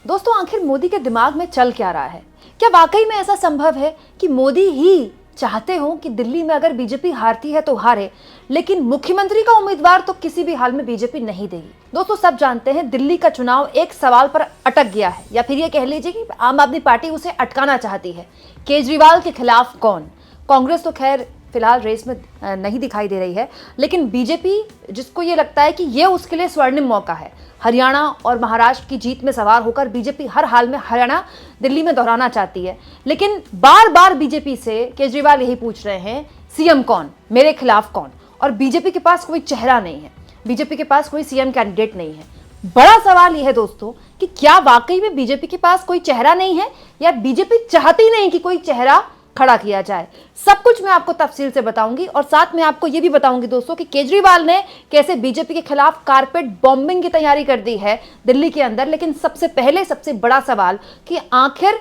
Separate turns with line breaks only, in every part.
दोस्तों, आखिर मोदी के दिमाग में चल क्या रहा है? क्या वाकई में ऐसा संभव है कि मोदी ही चाहते हो कि दिल्ली में अगर बीजेपी हारती है तो हारे, लेकिन मुख्यमंत्री का उम्मीदवार तो किसी भी हाल में बीजेपी नहीं देगी? दोस्तों, सब जानते हैं दिल्ली का चुनाव एक सवाल पर अटक गया है, या फिर ये कह लीजिए कि आम आदमी पार्टी उसे अटकाना चाहती है। केजरीवाल के खिलाफ कौन? कांग्रेस तो खैर फिलहाल रेस में नहीं दिखाई दे रही है, लेकिन बीजेपी, जिसको ये लगता है कि ये उसके लिए स्वर्णिम मौका है, हरियाणा और महाराष्ट्र की जीत में सवार होकर बीजेपी हर हाल में हरियाणा दिल्ली में दोहराना चाहती है। लेकिन बार बार बीजेपी से केजरीवाल यही पूछ रहे हैं, सीएम कौन, मेरे खिलाफ कौन? और बीजेपी के पास कोई चेहरा नहीं है, बीजेपी के पास कोई सीएम कैंडिडेट नहीं है। बड़ा सवाल यह है दोस्तों कि क्या वाकई में बीजेपी के पास कोई चेहरा नहीं है, या बीजेपी चाहती नहीं कि कोई चेहरा खड़ा किया जाए? सब कुछ मैं आपको तफसील से बताऊंगी, और साथ में आपको यह भी बताऊंगी दोस्तों कि केजरीवाल ने कैसे बीजेपी के खिलाफ कारपेट बॉम्बिंग की तैयारी कर दी है दिल्ली के अंदर। लेकिन सबसे पहले सबसे बड़ा सवाल कि आखिर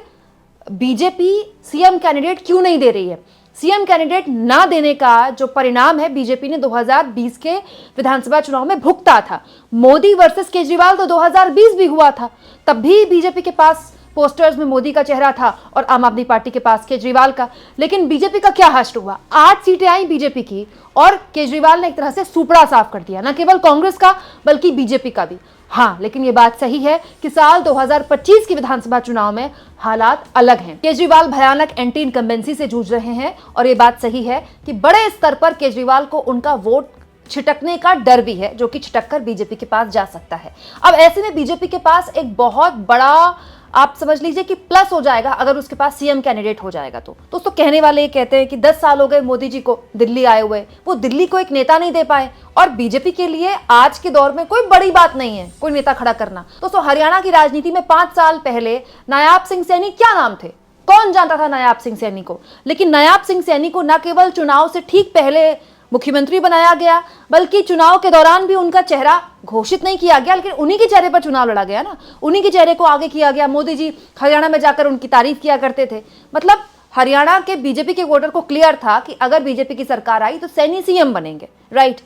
बीजेपी सीएम कैंडिडेट क्यों नहीं दे रही है? सीएम कैंडिडेट ना देने का जो परिणाम है, बीजेपी ने 2020 के विधानसभा चुनाव में भुगता था। मोदी वर्सेस केजरीवाल तो 2020 भी हुआ था, तब भी बीजेपी के पास पोस्टर्स में मोदी का चेहरा था और आम आदमी पार्टी के पास केजरीवाल का। लेकिन बीजेपी का क्या हश्र हुआ? 8 सीटें आई बीजेपी की, और केजरीवाल ने एक तरह से सुपड़ा साफ कर दिया, न केवल कांग्रेस का बल्कि बीजेपी का भी। हाँ, लेकिन यह बात सही है कि साल 2025 के विधानसभा चुनाव में हालात अलग हैं। केजरीवाल भयानक एंटी इनकम्बेंसी से जूझ रहे हैं, और यह बात सही है कि बड़े स्तर पर केजरीवाल को उनका वोट छिटकने का डर भी है, जो कि छिटक कर बीजेपी के पास जा सकता है। अब ऐसे में बीजेपी के पास एक बहुत बड़ा, आप समझ लीजिए कि प्लस हो जाएगा अगर उसके पास सीएम कैंडिडेट हो जाएगा। तो दोस्तों, कहने वाले ये कहते हैं कि 10 साल हो गए मोदी जी को दिल्ली आए हुए, वो दिल्ली को एक नेता नहीं दे पाए, और बीजेपी के लिए आज के दौर में कोई बड़ी बात नहीं है कोई नेता खड़ा करना। दोस्तों, हरियाणा की राजनीति में 5 साल पहले नायाब सिंह सैनी क्या नाम थे? कौन जानता था नायाब सिंह सैनी को? लेकिन नायाब सिंह सैनी को न केवल चुनाव से ठीक पहले मुख्यमंत्री बनाया गया, बल्कि चुनाव के दौरान भी उनका चेहरा घोषित नहीं किया गया, लेकिन उन्हीं के चेहरे पर चुनाव लड़ा गया ना, उन्हीं के चेहरे को आगे किया गया। मोदी जी हरियाणा में जाकर उनकी तारीफ किया करते थे। मतलब हरियाणा के बीजेपी के वोटर को क्लियर था कि अगर बीजेपी की सरकार आई तो सैनी सीएम बनेंगे, राइट।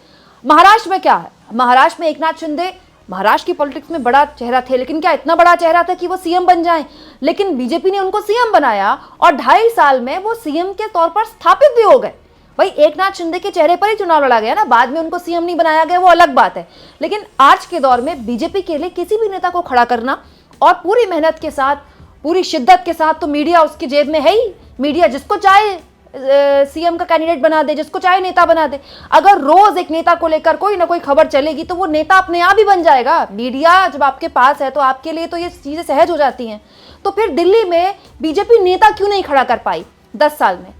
महाराष्ट्र में क्या है? महाराष्ट्र में एकनाथ शिंदे महाराष्ट्र की पॉलिटिक्स में बड़ा चेहरा थे, लेकिन क्या इतना बड़ा चेहरा था कि वो सीएम बन जाएं? लेकिन बीजेपी ने उनको सीएम बनाया, और 2.5 साल में वो सीएम के तौर पर स्थापित भी हो गए। भाई, एकनाथ शिंदे के चेहरे पर ही चुनाव लड़ा गया ना, बाद में उनको सीएम नहीं बनाया गया, वो अलग बात है। लेकिन आज के दौर में बीजेपी के लिए किसी भी नेता को खड़ा करना, और पूरी मेहनत के साथ, पूरी शिद्दत के साथ, तो मीडिया उसकी जेब में है ही। मीडिया जिसको चाहे सीएम का कैंडिडेट बना दे, जिसको चाहे नेता बना दे। अगर रोज एक नेता को लेकर कोई ना कोई खबर चलेगी तो वो नेता अपने आप ही बन जाएगा। मीडिया जब आपके पास है तो आपके लिए तो ये चीजें सहज हो जाती हैं। तो फिर दिल्ली में बीजेपी नेता क्यों नहीं खड़ा कर पाई 10 साल में?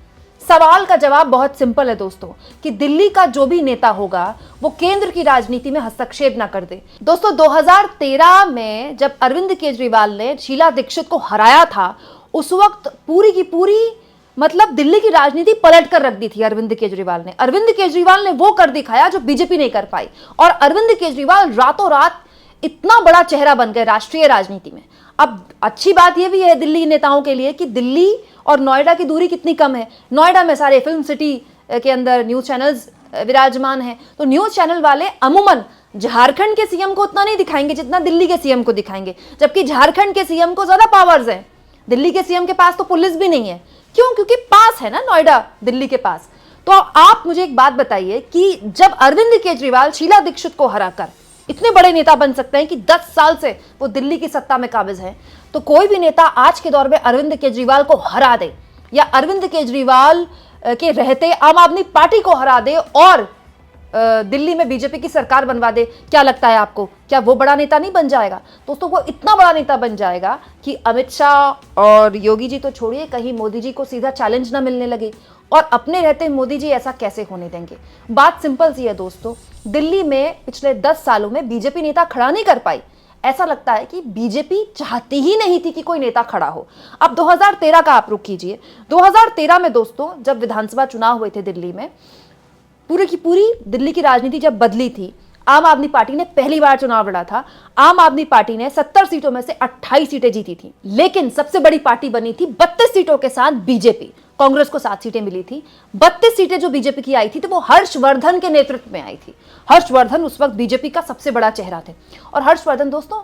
सवाल का जवाब बहुत सिंपल है दोस्तों, कि दिल्ली का जो भी नेता होगा वो केंद्र की राजनीति में हस्तक्षेप ना कर दे। दोस्तों, 2013 में जब अरविंद केजरीवाल ने शीला दीक्षित को हराया था, उस वक्त पूरी की पूरी मतलब दिल्ली की राजनीति पलट कर रख दी थी अरविंद केजरीवाल ने। अरविंद केजरीवाल ने वो कर दिखाया जो बीजेपी नहीं कर पाई, और अरविंद केजरीवाल रातों रात इतना बड़ा चेहरा बन गए राष्ट्रीय राजनीति में। अब अच्छी बात यह भी है दिल्ली नेताओं के लिए कि दिल्ली और नोएडा की दूरी कितनी कम है। नोएडा में सारे फिल्म सिटी के अंदर न्यूज चैनल्स विराजमान हैं, तो न्यूज चैनल वाले अमूमन झारखंड के सीएम को उतना नहीं दिखाएंगे जितना दिल्ली के सीएम को दिखाएंगे, जबकि झारखंड के सीएम को ज्यादा पावर्स हैं। दिल्ली के सीएम के पास तो पुलिस भी नहीं है। क्यों? क्योंकि पास है ना नोएडा दिल्ली के पास। तो आप मुझे एक बात बताइए कि जब अरविंद केजरीवाल शीला दीक्षित को हराकर इतने बड़े नेता बन सकते हैं कि 10 साल से वो दिल्ली की सत्ता में काबिज हैं, तो कोई भी नेता आज के दौर में अरविंद केजरीवाल को हरा दे, या अरविंद केजरीवाल के रहते आम आदमी पार्टी को हरा दे और दिल्ली में बीजेपी की सरकार बनवा दे, क्या लगता है आपको, क्या वो बड़ा नेता नहीं बन जाएगा? दोस्तों, वो इतना बड़ा नेता बन जाएगा कि अमित शाह और योगी जी तो छोड़िए, कहीं मोदी जी को सीधा चैलेंज ना मिलने लगे, और अपने रहते मोदी जी ऐसा कैसे होने देंगे? बात सिंपल सी है दोस्तों, दिल्ली में पिछले 10 सालों में बीजेपी नेता खड़ा नहीं कर पाई। ऐसा लगता है कि बीजेपी चाहती ही नहीं थी कि कोई नेता खड़ा हो। अब 2013 का आप रुख कीजिए। 2013 में दोस्तों, जब विधानसभा चुनाव हुए थे दिल्ली में, पूरी की पूरी दिल्ली की राजनीति जब बदली थी, आम आदमी पार्टी ने पहली बार चुनाव लड़ा था। आम आदमी पार्टी ने 70 सीटों में से 28 सीटें जीती थी, लेकिन सबसे बड़ी पार्टी बनी थी 32 सीटों के साथ बीजेपी। कांग्रेस को 7 सीटें मिली थी। 32 सीटें जो बीजेपी की आई थी तो वो हर्षवर्धन के नेतृत्व में आई थी। हर्षवर्धन उस वक्त बीजेपी का सबसे बड़ा चेहरा थे, और हर्षवर्धन दोस्तों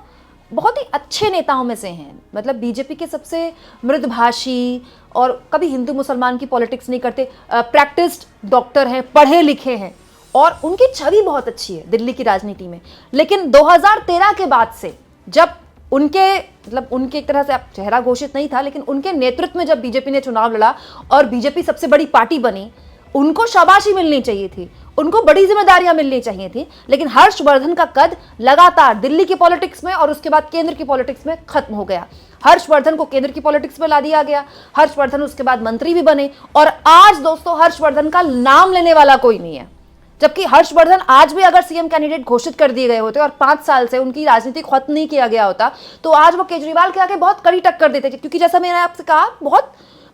बहुत ही अच्छे नेताओं में से हैं, मतलब बीजेपी के सबसे मृदभाषी, और कभी हिंदू मुसलमान की पॉलिटिक्स नहीं करते, प्रैक्टिस्ड डॉक्टर हैं, पढ़े लिखे हैं, और उनकी छवि बहुत अच्छी है दिल्ली की राजनीति में। लेकिन 2013 के बाद से, जब उनके मतलब उनके एक तरह से अब चेहरा घोषित नहीं था, लेकिन उनके नेतृत्व में जब बीजेपी ने चुनाव लड़ा और बीजेपी सबसे बड़ी पार्टी बनी, उनको शाबाशी मिलनी चाहिए थी, उनको बड़ी जिम्मेदारियां मिलनी चाहिए थी। लेकिन हर्षवर्धन का कद लगातार दिल्ली की पॉलिटिक्स में और उसके बाद केंद्र की पॉलिटिक्स में खत्म हो गया। हर्षवर्धन को केंद्र की पॉलिटिक्स में ला दिया गया, हर्षवर्धन उसके बाद मंत्री भी बने, और आज दोस्तों हर्षवर्धन का नाम लेने वाला कोई नहीं है। जबकि हर्षवर्धन आज भी अगर सीएम कैंडिडेट घोषित कर दिए गए होते और 5 साल से उनकी राजनीति खत्म नहीं किया गया होता, तो आज वो केजरीवाल के आगे बहुत कड़ी टक्कर देते, क्योंकि जैसा मैंने आपसे कहा,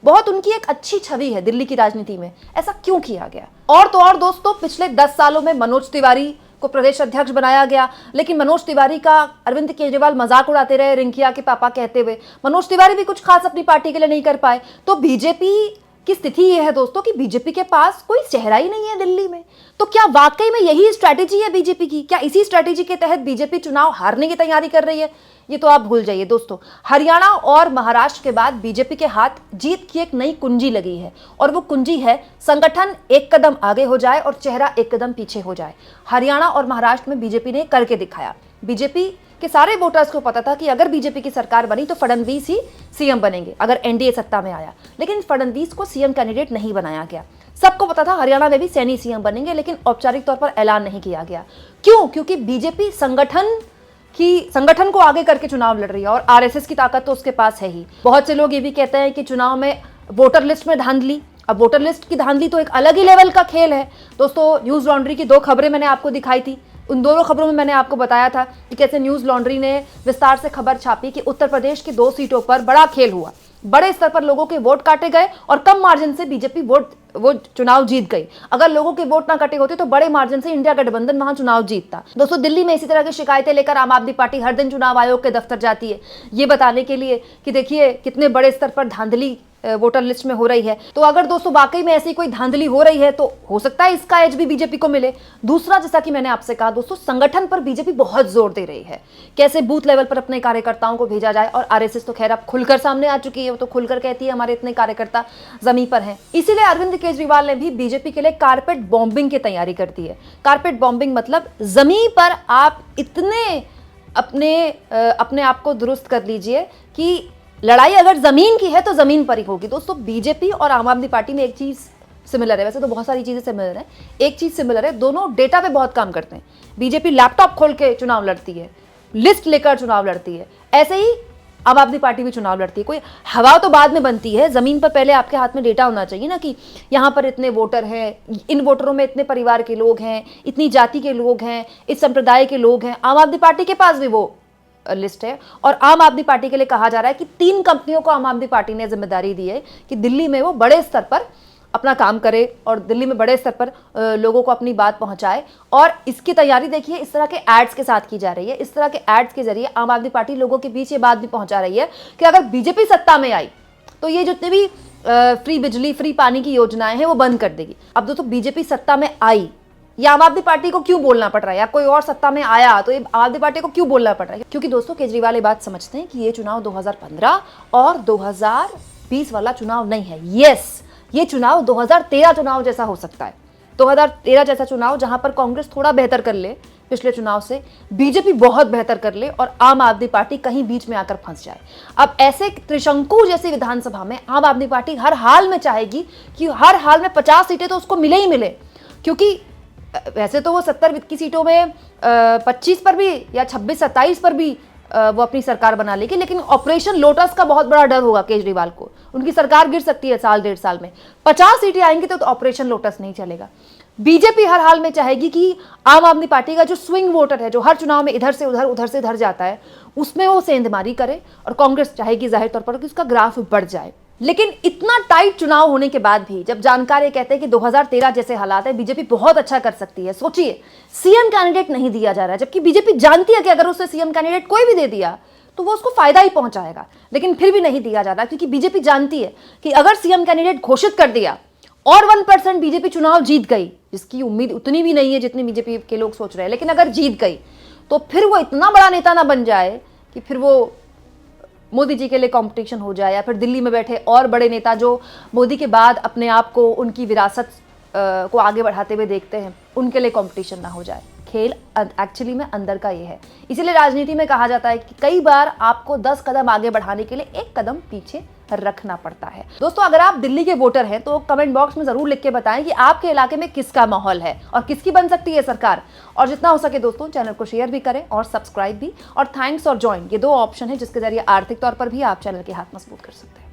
बहुत उनकी एक अच्छी छवि है दिल्ली की राजनीति में। ऐसा क्यों किया गया? और तो और दोस्तों, पिछले 10 सालों में मनोज तिवारी को प्रदेश अध्यक्ष बनाया गया, लेकिन मनोज तिवारी का अरविंद केजरीवाल मजाक उड़ाते रहे, रिंकिया के पापा कहते हुए। मनोज तिवारी भी कुछ खास अपनी पार्टी के लिए नहीं कर पाए। तो बीजेपी की स्थिति यह है दोस्तों कि बीजेपी के पास कोई चेहरा ही नहीं है दिल्ली में। तो क्या वाकई में यही स्ट्रैटेजी है बीजेपी की? क्या इसी स्ट्रैटेजी के तहत बीजेपी चुनाव हारने की तैयारी कर रही है? ये तो आप भूल जाइए दोस्तों। हरियाणा और महाराष्ट्र के बाद बीजेपी के हाथ जीत की एक नई कुंजी लगी है, और वो कुंजी है संगठन एक कदम आगे हो जाए और चेहरा एक कदम पीछे हो जाए। हरियाणा और महाराष्ट्र में बीजेपी ने करके दिखाया। बीजेपी के सारे वोटर्स को पता था कि अगर बीजेपी की सरकार बनी तो फडणवीस ही सीएम बनेंगे अगर एनडीए सत्ता में आया, लेकिन फडणवीस को सीएम कैंडिडेट नहीं बनाया गया। सबको पता था हरियाणा में भी सैनी सीएम बनेंगे, लेकिन औपचारिक तौर पर ऐलान नहीं किया गया। क्यों? क्योंकि बीजेपी संगठन को आगे करके चुनाव लड़ रही है, और आरएसएस की ताकत तो उसके पास है ही। बहुत से लोग ये भी कहते हैं कि चुनाव में वोटर लिस्ट में धांधली। अब वोटर लिस्ट की धांधली तो एक अलग ही लेवल का खेल है दोस्तों। न्यूज लॉन्ड्री की 2 खबरें मैंने आपको दिखाई थी। उन दोनों खबरों में मैंने आपको बताया था कि कैसे न्यूज लॉन्ड्री ने विस्तार से खबर छापी कि उत्तर प्रदेश की 2 सीटों पर बड़ा खेल हुआ, बड़े स्तर पर लोगों के वोट काटे गए और कम मार्जिन से बीजेपी वो चुनाव जीत गई। अगर लोगों के वोट ना कटे होते तो बड़े मार्जिन से इंडिया गठबंधन वहां चुनाव जीतता। दोस्तों, दिल्ली में इसी तरह की शिकायतें लेकर आम आदमी पार्टी हर दिन चुनाव आयोग के दफ्तर जाती है, ये बताने के लिए कि देखिए कितने बड़े स्तर पर धांधली वोटर लिस्ट में हो रही है। तो अगर दोस्तों वाकई में ऐसी कोई धांधली हो रही है तो हो सकता है इसका एज भी बीजेपी को मिले। दूसरा, जैसा कि मैंने आपसे कहा दोस्तों, संगठन पर बीजेपी बहुत जोर दे रही है, कैसे बूथ लेवल पर अपने कार्यकर्ताओं को भेजा जाए। और आरएसएस तो खैर अब खुलकर सामने आ चुकी है, वो तो खुलकर कहती है हमारे इतने कार्यकर्ता जमीन पर हैं। इसीलिए अरविंद केजरीवाल ने भी बीजेपी के लिए कारपेट बॉम्बिंग की तैयारी कर दी है। कारपेट बॉम्बिंग मतलब जमीन पर आप इतने अपने आप को दुरुस्त कर लीजिए कि लड़ाई अगर जमीन की है तो जमीन पर ही होगी। दोस्तों, बीजेपी और आम आदमी पार्टी में एक चीज सिमिलर है, वैसे तो बहुत सारी चीजें सिमिलर है, एक चीज सिमिलर है, दोनों डेटा पे बहुत काम करते हैं। बीजेपी लैपटॉप खोल के चुनाव लड़ती है, लिस्ट लेकर चुनाव लड़ती है, ऐसे ही आम आदमी पार्टी भी चुनाव लड़ती है। कोई हवा तो बाद में बनती है, जमीन पर पहले आपके हाथ में डेटा होना चाहिए ना कि यहाँ पर इतने वोटर हैं, इन वोटरों में इतने परिवार के लोग हैं, इतनी जाति के लोग हैं, इस संप्रदाय के लोग हैं। आम आदमी पार्टी के पास भी वो लिस्ट है, और आम आदमी पार्टी के लिए कहा जा रहा है कि 3 कंपनियों को आम आदमी पार्टी ने जिम्मेदारी दी है कि दिल्ली में वो बड़े स्तर पर अपना काम करे और दिल्ली में बड़े स्तर पर लोगों को अपनी बात पहुंचाए। और इसकी तैयारी देखिए इस तरह के एड्स के साथ की जा रही है। इस तरह के एड्स के जरिए आम आदमी पार्टी लोगों के बीच ये बात भी पहुंचा रही है कि अगर बीजेपी सत्ता में आई तो ये जितने भी फ्री बिजली, फ्री पानी की योजनाएं हैं वो बंद कर देगी। अब दोस्तों, बीजेपी सत्ता में आई, या आम आदमी पार्टी को क्यों बोलना पड़ रहा है, या कोई और सत्ता में आया तो ये आम आदमी पार्टी को क्यों बोलना पड़ रहा है? क्योंकि दोस्तों, केजरीवाल ये बात समझते हैं कि ये चुनाव 2015 और 2020 वाला चुनाव नहीं है। यस, ये चुनाव 2013 चुनाव जैसा हो सकता है। 2013 जैसा चुनाव जहां पर कांग्रेस थोड़ा बेहतर कर ले पिछले चुनाव से, बीजेपी बहुत बेहतर कर ले और आम आदमी पार्टी कहीं बीच में आकर फंस जाए। अब ऐसे त्रिशंकु जैसी विधानसभा में आम आदमी पार्टी हर हाल में चाहेगी कि हर हाल में 50 सीटें तो उसको मिले ही मिले, क्योंकि वैसे तो वो 70 की सीटों में 25 पर भी या 26-27 पर भी वो अपनी सरकार बना लेगी, लेकिन ऑपरेशन लोटस का बहुत बड़ा डर होगा केजरीवाल को। उनकी सरकार गिर सकती है साल 1.5 साल में। 50 सीटें आएंगी तो ऑपरेशन लोटस नहीं चलेगा। बीजेपी हर हाल में चाहेगी कि आम आदमी पार्टी का जो स्विंग वोटर है, जो हर चुनाव में इधर से उधर इधर जाता है, उसमें वो सेंधमारी करे, और कांग्रेस चाहेगी जाहिर तौर पर कि उसका ग्राफ बढ़ जाए। लेकिन इतना टाइट चुनाव होने के बाद भी जब जानकार ये कहते हैं कि 2013 जैसे हालात है, बीजेपी बहुत अच्छा कर सकती है। सोचिए, सीएम कैंडिडेट नहीं दिया जा रहा है, जबकि बीजेपी जानती है कि अगर उसे सीएम कैंडिडेट कोई भी दे दिया तो वो उसको फायदा ही पहुंचाएगा, लेकिन फिर भी नहीं दिया जाता, क्योंकि बीजेपी जानती है कि अगर सीएम कैंडिडेट घोषित कर दिया और 1% बीजेपी चुनाव जीत गई, जिसकी उम्मीद उतनी भी नहीं है जितनी बीजेपी के लोग सोच रहे हैं, लेकिन अगर जीत गई तो फिर वो इतना बड़ा नेता ना बन जाए कि फिर वो मोदी जी के लिए कंपटीशन हो जाए, या फिर दिल्ली में बैठे और बड़े नेता जो मोदी के बाद अपने आप को उनकी विरासत को आगे बढ़ाते हुए देखते हैं, उनके लिए कंपटीशन ना हो जाए। खेल एक्चुअली में अंदर का ये है। इसीलिए राजनीति में कहा जाता है कि कई बार आपको 10 कदम आगे बढ़ाने के लिए 1 कदम पीछे रखना पड़ता है। दोस्तों, अगर आप दिल्ली के वोटर हैं तो कमेंट बॉक्स में जरूर लिख के बताएं कि आपके इलाके में किसका माहौल है और किसकी बन सकती है सरकार। और जितना हो सके दोस्तों, चैनल को शेयर भी करें और सब्सक्राइब भी। और थैंक्स और ज्वाइन, ये 2 ऑप्शन है जिसके जरिए आर्थिक तौर पर भी आप चैनल के हाथ मजबूत कर सकते हैं।